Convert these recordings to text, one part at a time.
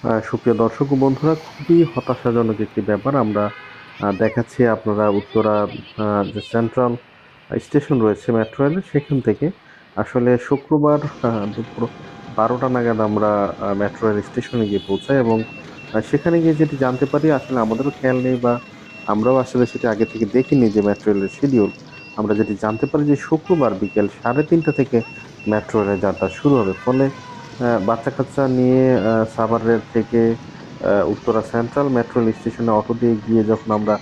সুপ্রিয় দর্শক ও বন্ধুরা, খুবই হতাশাজনক একটি ব্যাপার আমরা দেখাচ্ছি। আপনারা উত্তরা যে সেন্ট্রাল স্টেশন রয়েছে মেট্রো রেলের, সেখান থেকে আসলে শুক্রবার দুপুর 12টা নাগাদ আমরা মেট্রো রেল স্টেশনে গিয়ে পৌঁছাই এবং সেখানে গিয়ে যেটি জানতে পারি, আসলে আমাদেরও খেয়াল নেই বা আমরাও আসলে সেটা আগে থেকে দেখিনি যে মেট্রো রেলের শিডিউল। আমরা যেটি জানতে পারি যে শুক্রবার বিকেল 3:30 থেকে মেট্রো রেলের যাত্রা শুরু হবে। ফলে বাচ্চা কাচ্চা নিয়ে সাভারের থেকে উত্তরা সেন্ট্রাল মেট্রো রেল স্টেশনে অটো দিয়ে গিয়ে যখন আমরা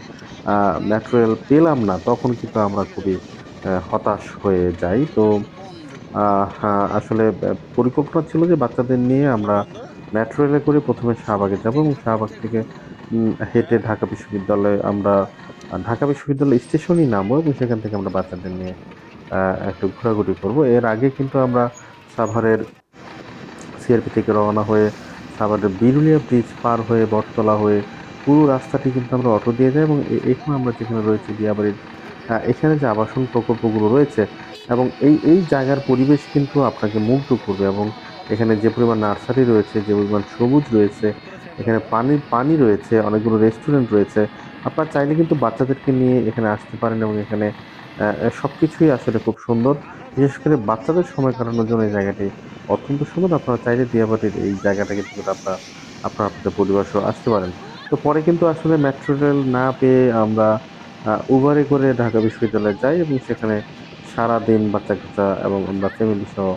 মেট্রো রেল পেলাম না, তখন কিন্তু আমরা খুবই হতাশ হয়ে যাই। তো হ্যাঁ, আসলে পরিকল্পনা ছিল যে বাচ্চাদের নিয়ে আমরা মেট্রো রেলে করে প্রথমে শাহবাগে যাব এবং শাহবাগ থেকে হেঁটে ঢাকা বিশ্ববিদ্যালয়ে আমরা ঢাকা বিশ্ববিদ্যালয় স্টেশনই নামবো এবং সেখান থেকে আমরা বাচ্চাদের নিয়ে একটু ঘোরাঘুরি করব। এর আগে কিন্তু আমরা সাভারের সিআরপি থেকে রওনা হয়ে সাভারের বিরুলিয়া ব্রিজ পার হয়ে বটতলা হয়ে পুরো রাস্তাটি কিন্তু আমরা অটো দিয়ে যাই এবং এখন আমরা যেখানে রয়েছি দিয়াবাড়ির এখানে যে আবাসন প্রকল্পগুলো রয়েছে এবং এই জায়গার পরিবেশ কিন্তু আপনাকে মুগ্ধ করবে। এবং এখানে যে পরিমাণ নার্সারি রয়েছে, যে পরিমাণ সবুজ রয়েছে, এখানে পানি রয়েছে, অনেকগুলো রেস্টুরেন্ট রয়েছে। আপনার চাইলে কিন্তু বাচ্চাদেরকে নিয়ে এখানে আসতে পারেন এবং এখানে সবকিছুই আসলে খুব সুন্দর। বিশেষ করে বাচ্চাদের সময় কাটানোর জন্য এই জায়গাটি অত্যন্ত সুন্দর। আপনারা চাইলে দিয়াবাড়ির এই জায়গাটা কিন্তু আপনাদের পরিবার সহ আসতে পারেন। তো পরে কিন্তু আসলে মেট্রো রেল না পেয়ে আমরা উবারে করে ঢাকা বিশ্ববিদ্যালয়ে যাই এবং সেখানে সারাদিন বাচ্চা কাচ্চা এবং আমরা ফ্যামিলি সহ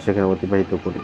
সেখানে অতিবাহিত করি।